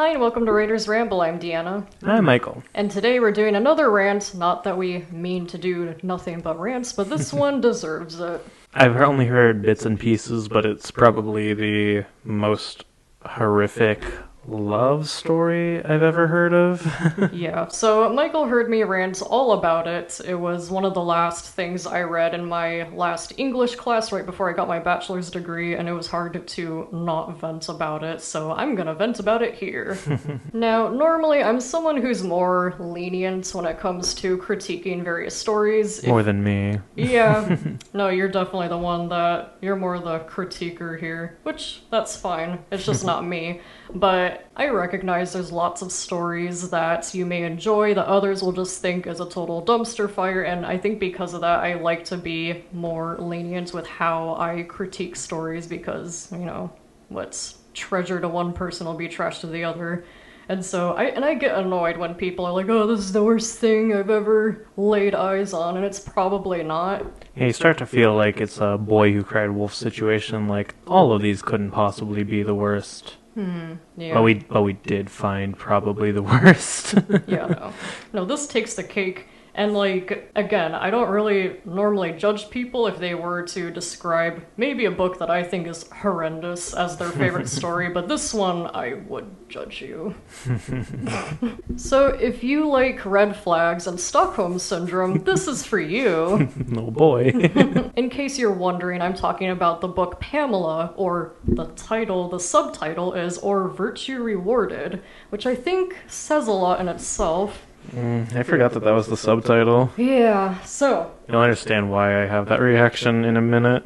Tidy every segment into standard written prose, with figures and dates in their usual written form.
Hi and welcome to Raiders Ramble, I'm Deanna. Hi, Michael. And today we're doing another rant, not that we mean to do nothing but rants, but this one deserves it. I've only heard bits and pieces, but it's probably the most horrific love story I've ever heard of. Yeah, so Michael heard me rant all about it. It was one of the last things I read in my last English class right before I got my bachelor's degree, and it was hard to not vent about it, so I'm gonna vent about it here. Now, normally I'm someone who's more lenient when it comes to critiquing various stories. More than me. Yeah, no, you're definitely the one that, you're more the critiquer here, which, that's fine. It's just not me. But I recognize there's lots of stories that you may enjoy that others will just think is a total dumpster fire, and I think because of that I like to be more lenient with how I critique stories because, you know, what's treasure to one person will be trash to the other. And so I get annoyed when people are like, oh, this is the worst thing I've ever laid eyes on, and it's probably not. Yeah, you start to feel like it's a boy who cried wolf situation, like all of these couldn't possibly be the worst. Yeah. But we did find probably the worst. Yeah, no, this takes the cake. And, like, again, I don't really normally judge people if they were to describe maybe a book that I think is horrendous as their favorite story, but this one, I would judge you. So, if you like red flags and Stockholm Syndrome, this is for you. Oh boy. In case you're wondering, I'm talking about the book Pamela, or the subtitle is Or Virtue Rewarded, which I think says a lot in itself. I forgot that was the subtitle. Yeah, so... You'll understand why I have that reaction in a minute.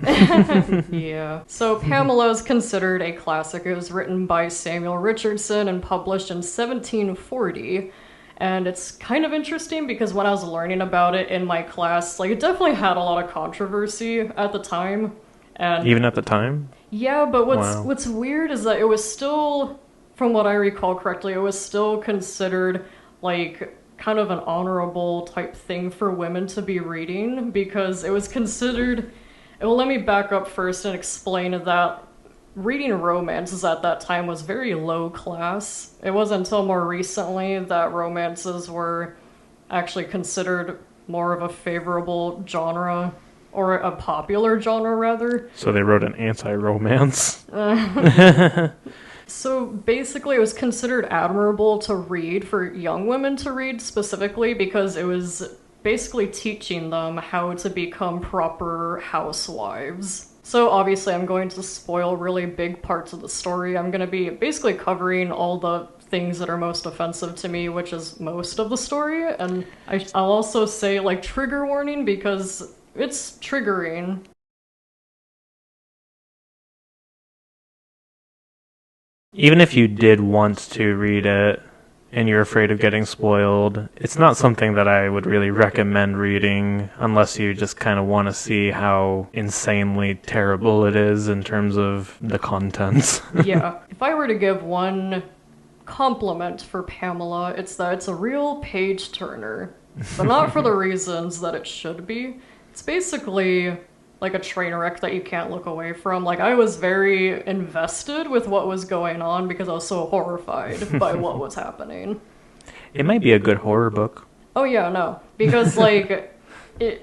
Yeah. So Pamela is considered a classic. It was written by Samuel Richardson and published in 1740. And it's kind of interesting because when I was learning about it in my class, like, it definitely had a lot of controversy at the time. And Even at the time? yeah, but Wow. what's weird is that it was still, from what I recall correctly, it was still considered, like, kind of an honorable type thing for women to be reading, because it was considered... Well, let me back up first and explain that reading romances at that time was very low class. It wasn't until more recently that romances were actually considered more of a favorable genre, or a popular genre, rather. So they wrote an anti-romance. So basically it was considered admirable to read, for young women to read specifically, because it was basically teaching them how to become proper housewives. So obviously I'm going to spoil really big parts of the story. I'm going to be basically covering all the things that are most offensive to me, which is most of the story. And I'll also say, like, trigger warning, because it's triggering. Even if you did want to read it and you're afraid of getting spoiled, it's not something that I would really recommend reading unless you just kind of want to see how insanely terrible it is in terms of the contents. Yeah. If I were to give one compliment for Pamela, it's that it's a real page turner, but not for the reasons that it should be. It's basically like a train wreck that you can't look away from. Like, I was very invested with what was going on because I was so horrified by what was happening. It might be a good horror book. Oh yeah, no. Because, like,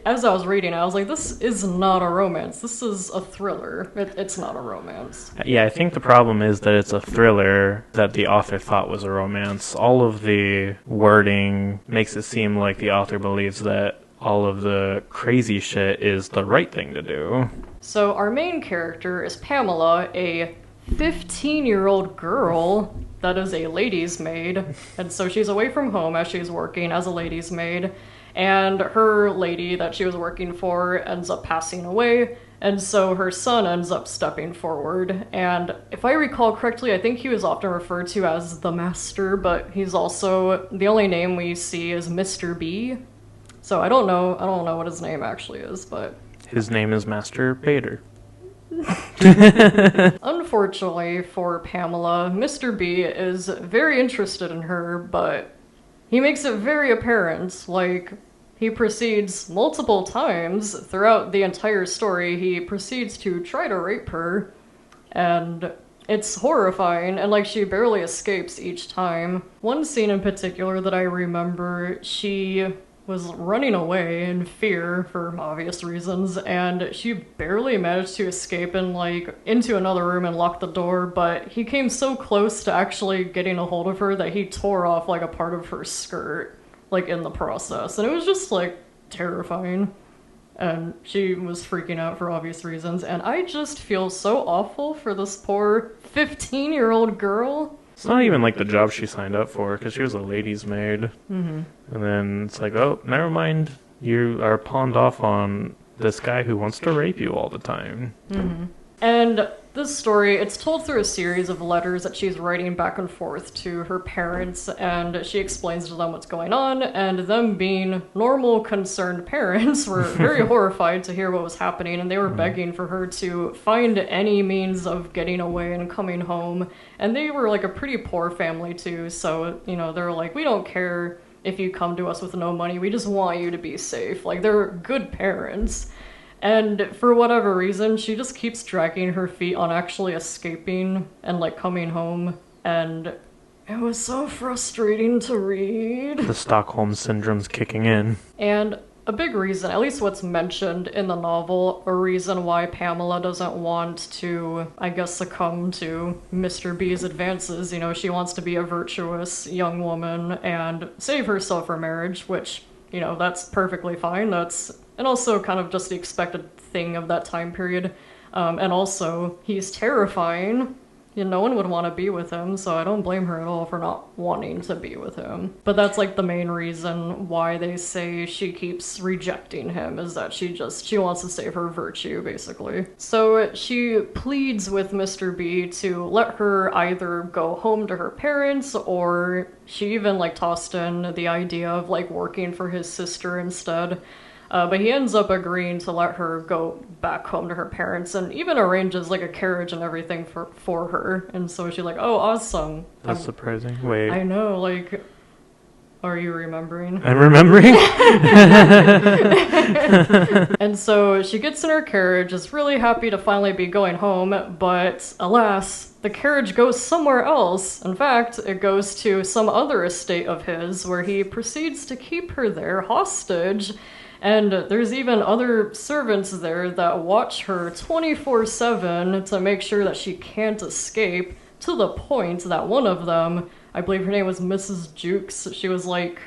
as I was reading, I was like, this is not a romance. This is a thriller. It's not a romance. Yeah, I think the problem is that it's a thriller that the author thought was a romance. All of the wording makes it seem like the author believes that all of the crazy shit is the right thing to do. So our main character is Pamela, a 15-year-old girl that is a lady's maid. And so she's away from home as she's working as a lady's maid. And her lady that she was working for ends up passing away. And so her son ends up stepping forward. And if I recall correctly, I think he was often referred to as the Master, but he's also, the only name we see is Mr. B. So I don't know what his name actually is, but... His name is Master Bader. Unfortunately for Pamela, Mr. B is very interested in her, but he makes it very apparent, like, he proceeds multiple times throughout the entire story, he proceeds to try to rape her, and It's horrifying, and like she barely escapes each time. One scene in particular that I remember, she was running away in fear for obvious reasons, and she barely managed to escape and like into another room and lock the door, but he came so close to actually getting a hold of her that he tore off like a part of her skirt, like in the process, and it was just like terrifying. And she was freaking out for obvious reasons, and I just feel so awful for this poor 15-year-old girl. It's not even like the job she signed up for, because she was a lady's maid. Mm-hmm. And then it's like, oh, never mind, you are pawned off on this guy who wants to rape you all the time. Mm-hmm. And this story, it's told through a series of letters that she's writing back and forth to her parents, and she explains to them what's going on, and them being normal, concerned parents were very horrified to hear what was happening, and they were begging for her to find any means of getting away and coming home. And they were like a pretty poor family too, so, you know, they're like, we don't care if you come to us with no money, we just want you to be safe. Like, they're good parents. And for whatever reason, she just keeps dragging her feet on actually escaping and like coming home. And it was so frustrating to read. The Stockholm Syndrome's kicking in. And a big reason, at least what's mentioned in the novel, a reason why Pamela doesn't want to, I guess, succumb to Mr. B's advances. You know, she wants to be a virtuous young woman and save herself for marriage, which, you know, that's perfectly fine. And also kind of just the expected thing of that time period. And also, he's terrifying. You know, no one would want to be with him, so I don't blame her at all for not wanting to be with him. But that's like the main reason why they say she keeps rejecting him, is that she wants to save her virtue, basically. So she pleads with Mr. B to let her either go home to her parents, or she even like tossed in the idea of like working for his sister instead. But he ends up agreeing to let her go back home to her parents, and even arranges like a carriage and everything for her. And so she's like, oh, awesome. That's surprising. Wait. I know, like, are you remembering? I'm remembering? And so she gets in her carriage, is really happy to finally be going home, but alas, the carriage goes somewhere else. In fact, it goes to some other estate of his, where he proceeds to keep her there hostage. And there's even other servants there that watch her 24/7 to make sure that she can't escape, to the point that one of them, I believe her name was Mrs. Jukes, she was like,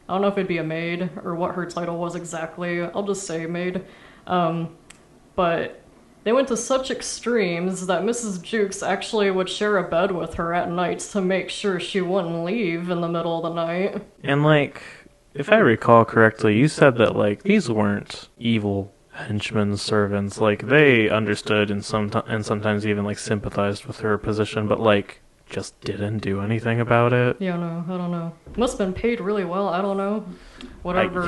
I don't know if it'd be a maid or what her title was exactly, I'll just say maid, but they went to such extremes that Mrs. Jukes actually would share a bed with her at night to make sure she wouldn't leave in the middle of the night. And like, if I recall correctly, you said that, like, these weren't evil henchmen servants. Like, they understood and sometimes even, like, sympathized with her position, but, like, just didn't do anything about it. Yeah, no, I don't know. Must have been paid really well, I don't know. Whatever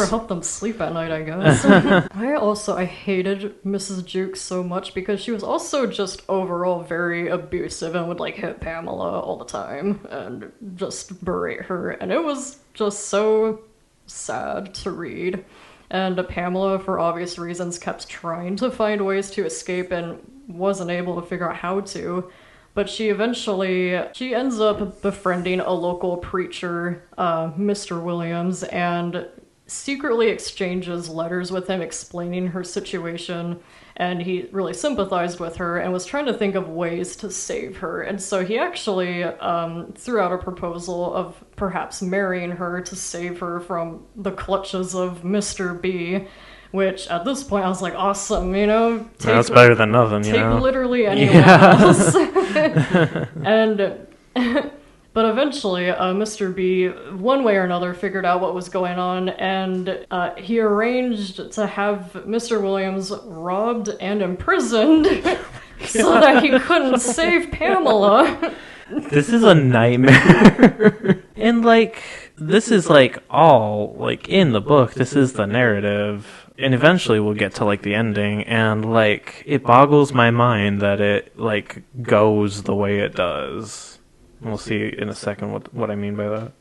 helped them sleep at night, I guess. I hated Mrs. Jukes so much because she was also just overall very abusive and would like hit Pamela all the time and just berate her, and it was just so sad to read. And Pamela, for obvious reasons, kept trying to find ways to escape and wasn't able to figure out how to. But she ends up befriending a local preacher, Mr. Williams, and secretly exchanges letters with him explaining her situation. And he really sympathized with her and was trying to think of ways to save her. And so he actually threw out a proposal of perhaps marrying her to save her from the clutches of Mr. B. Which, at this point, I was like, awesome, you know? That's better than nothing, you know? Take literally anyone else. And, but eventually, Mr. B, one way or another, figured out what was going on, and he arranged to have Mr. Williams robbed and imprisoned so that he couldn't save Pamela. This is a nightmare. And, like, this is, like, all, like, in the book, this is the narrative. And eventually we'll get to, like, the ending, and, like, it boggles my mind that it, like, goes the way it does. We'll see in a second what I mean by that.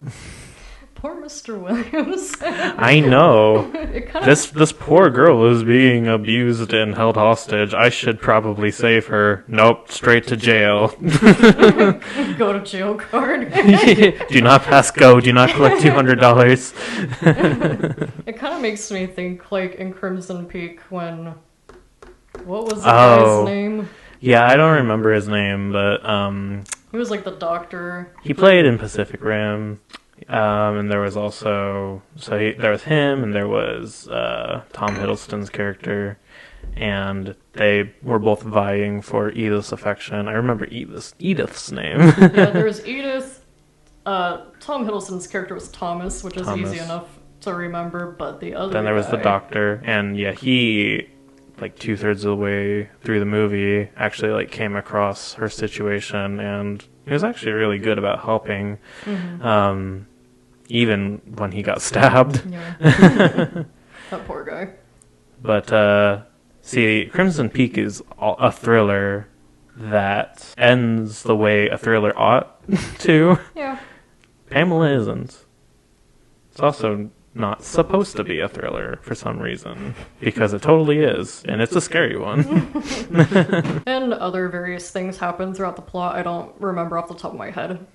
Poor Mr. Williams. I know. It kind This poor girl is being abused and held hostage. I should probably save her. Nope, straight to jail. go to jail card. Do not pass go. Do not collect $200. It kind of makes me think, like, in Crimson Peak when... What was the guy's name? Yeah, I don't remember his name, but He was like the doctor. he played in Pacific Rim. And there was also there was him, and there was Tom Hiddleston's character, and they were both vying for Edith's affection. I remember Edith's name. Yeah, there was Edith. Tom Hiddleston's character was Thomas, which is easy enough to remember. But the other then there was the guy- doctor, and yeah, he, like 2/3 of the way through the movie, actually like came across her situation, and he was actually really good about helping. Mm-hmm. Even when he got stabbed. Yeah. That poor guy. But, see, Crimson Peak is a thriller that ends the way a thriller ought to. Yeah. Pamela isn't. It's also not supposed to be a thriller for some reason, because it totally is, and it's a scary one. And other various things happen throughout the plot. I don't remember off the top of my head.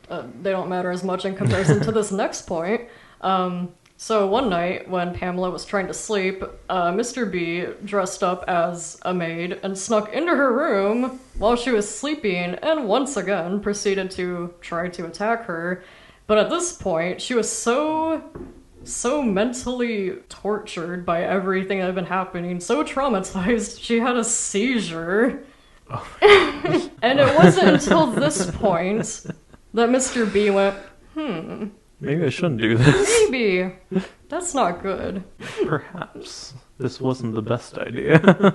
They don't matter as much in comparison to this next point. So one night when Pamela was trying to sleep, Mr. B dressed up as a maid and snuck into her room while she was sleeping and once again proceeded to try to attack her. But at this point, she was so mentally tortured by everything that had been happening, so traumatized, she had a seizure. Oh. And it wasn't until this point that Mr. B went, Maybe I shouldn't do this. maybe. That's not good. Perhaps this wasn't the best idea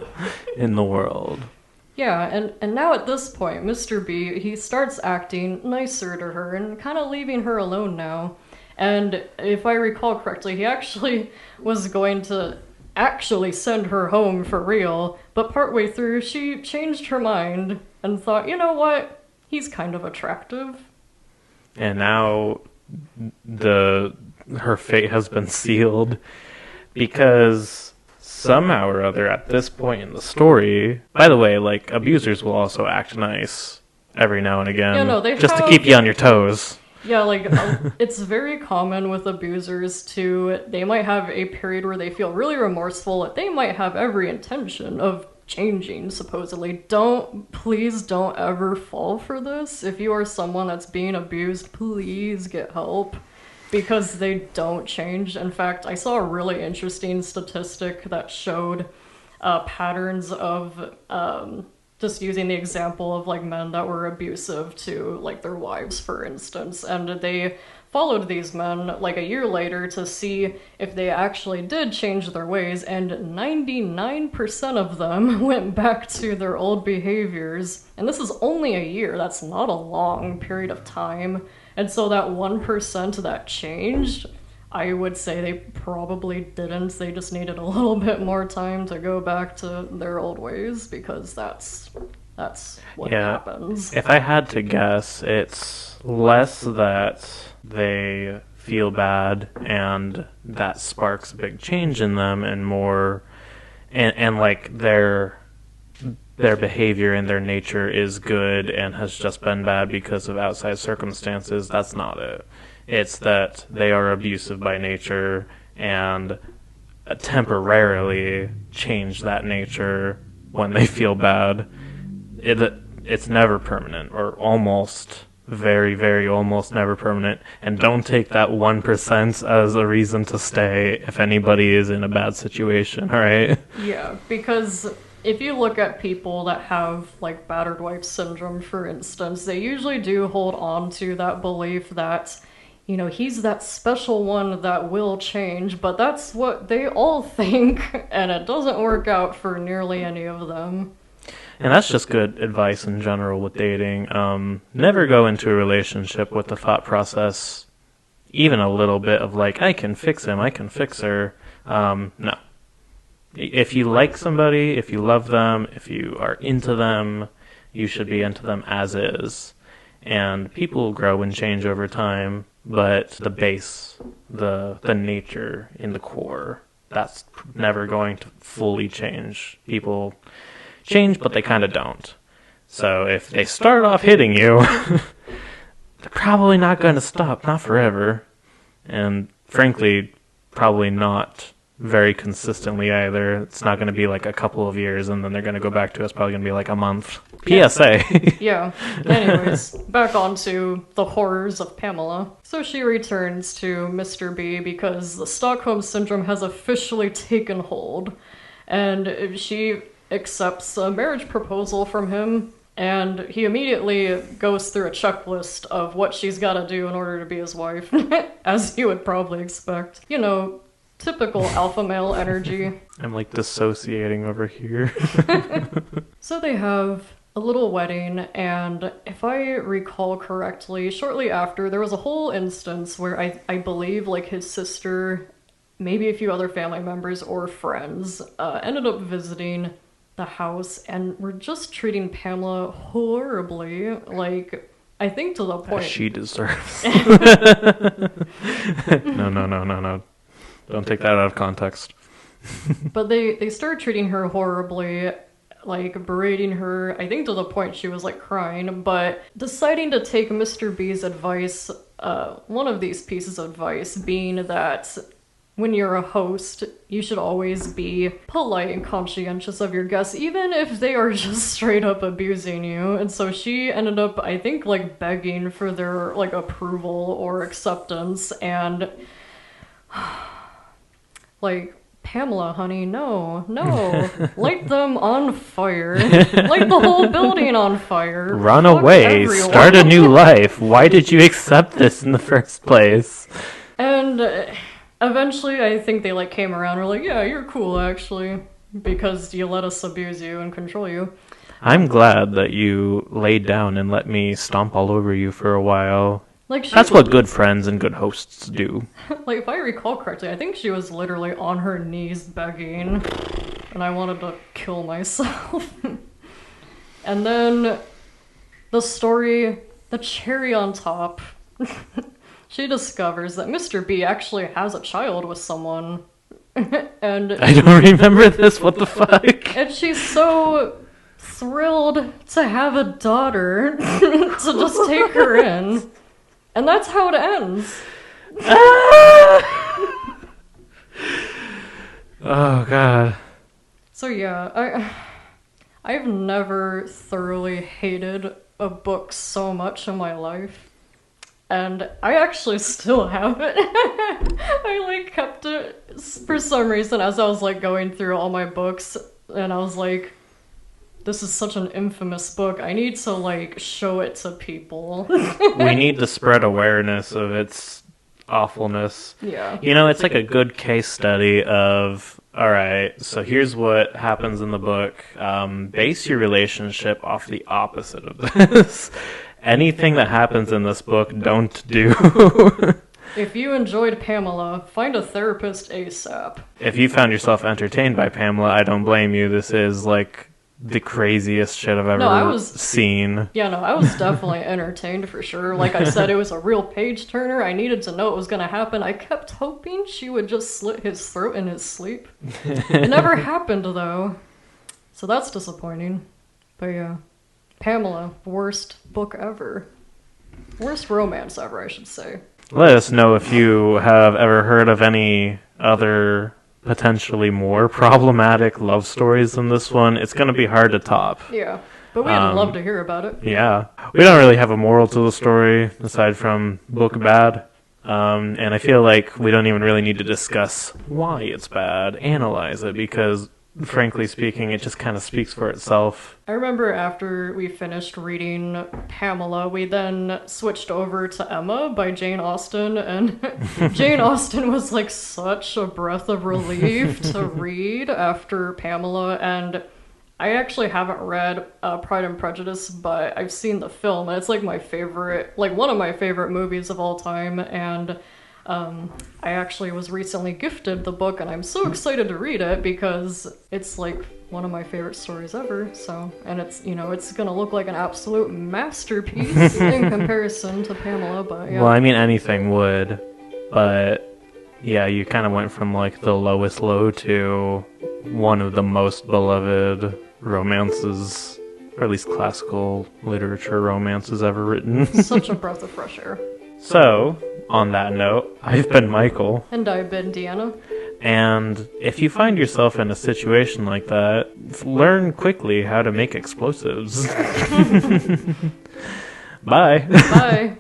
in the world. Yeah, and now at this point, Mr. B, he starts acting nicer to her and kind of leaving her alone now. And if I recall correctly, he actually was going to actually send her home for real, but partway through, she changed her mind and thought, you know what? He's kind of attractive. And now her fate has been sealed, because somehow or other at this point in the story, by the way, like, abusers will also act nice every now and again, Yeah, no, they just to have- keep you on your toes. Yeah, like, it's very common with abusers they might have a period where they feel really remorseful. They might have every intention of changing, supposedly. Please don't ever fall for this. If you are someone that's being abused, please get help, because they don't change. In fact, I saw a really interesting statistic that showed patterns of, just using the example of, like, men that were abusive to, like, their wives, for instance, and they followed these men, like, a year later to see if they actually did change their ways, and 99% of them went back to their old behaviors. And this is only a year. That's not a long period of time. And so that 1% that changed, I would say they probably didn't. They just needed a little bit more time to go back to their old ways, because that's what happens. If I had to guess, it's less that they feel bad and that sparks a big change in them, and more and like their behavior and their nature is good and has just been bad because of outside circumstances. That's not it. It's that they are abusive by nature and temporarily change that nature when they feel bad. It's never permanent, or almost very, very almost never permanent. And don't take that 1% as a reason to stay if anybody is in a bad situation, alright? Yeah, because if you look at people that have, like, battered wife syndrome, for instance, they usually do hold on to that belief that, you know, he's that special one that will change, but that's what they all think, and it doesn't work out for nearly any of them. And that's just good advice in general with dating. Never go into a relationship with the thought process, even a little bit of, like, I can fix him, I can fix her. No. If you like somebody, if you love them, if you are into them, you should be into them as is. And people grow and change over time, but the base the nature in the core. That's never going to fully change. People change, but they kind of don't. So if they start off hitting you, they're probably not going to stop, not forever. And frankly, probably not very consistently either. It's not going to be like a couple of years and then they're going to go back to it's probably going to be like a month. PSA. Yeah. Anyways, back onto the horrors of Pamela. So she returns to Mr. B because the Stockholm Syndrome has officially taken hold. And she accepts a marriage proposal from him. And he immediately goes through a checklist of what she's got to do in order to be his wife. As you would probably expect. You know, typical alpha male energy. I'm like dissociating over here. So they have a little wedding, and if I recall correctly, shortly after, there was a whole instance where I believe like his sister, maybe a few other family members or friends, ended up visiting the house and were just treating Pamela horribly. Like, I think to the point... As she deserves. No. Don't take that out of context. But they started treating her horribly, like berating her, I think to the point she was like crying, but deciding to take Mr. B's advice, one of these pieces of advice being that when you're a host, you should always be polite and conscientious of your guests, even if they are just straight up abusing you. And so she ended up, I think, like begging for their like approval or acceptance, and like, Pamela, honey, no, light them on fire, light the whole building on fire, run fuck away, everyone. Start a new life. Why did you accept this in the first place? And eventually, I think they like came around and were like, yeah, you're cool actually, because you let us abuse you and control you. I'm glad that you laid down and let me stomp all over you for a while. Like that's what good friends and good hosts do. Like, if I recall correctly, I think she was literally on her knees begging, and I wanted to kill myself. And then the story, the cherry on top, she discovers that Mr. B actually has a child with someone. And I don't remember this, what the fuck? And she's so thrilled to have a daughter to just take her in. And that's how it ends. Oh, God. So yeah, I've never thoroughly hated a book so much in my life. And I actually still have it. I like kept it for some reason as I was like going through all my books, and I was like, this is such an infamous book. I need to, like, show it to people. We need to spread awareness of its awfulness. Yeah. You know, it's like a good case study of, alright, so here's what happens in the book. Base your relationship off the opposite of this. Anything that happens in this book, don't do. If you enjoyed Pamela, find a therapist ASAP. If you found yourself entertained by Pamela, I don't blame you. This is, like, the craziest shit I've ever seen. Yeah, no, I was definitely entertained for sure. Like I said, it was a real page turner. I needed to know what was going to happen. I kept hoping she would just slit his throat in his sleep. It never happened, though. So that's disappointing. But yeah, Pamela, worst book ever. Worst romance ever, I should say. Let us know if you have ever heard of any other potentially more problematic love stories than this one. It's going to be hard to top. Yeah, but we'd love to hear about it. Yeah. We don't really have a moral to the story, aside from book bad. And I feel like we don't even really need to discuss why it's bad, analyze it, because frankly speaking, it just kind of speaks for itself. I remember after we finished reading Pamela, we then switched over to Emma by Jane Austen, and Jane Austen was like such a breath of relief to read after Pamela, and I actually haven't read Pride and Prejudice, but I've seen the film, and it's like my favorite, like one of my favorite movies of all time, and I actually was recently gifted the book, and I'm so excited to read it because it's like one of my favorite stories ever. So, and it's, you know, it's gonna look like an absolute masterpiece in comparison to Pamela. But yeah. Well, I mean, anything would, but yeah, you kind of went from like the lowest low to one of the most beloved romances, or at least classical literature romances ever written. Such a breath of fresh air. So, on that note, I've been Michael. And I've been Deanna. And if you find yourself in a situation like that, learn quickly how to make explosives. Bye. Bye.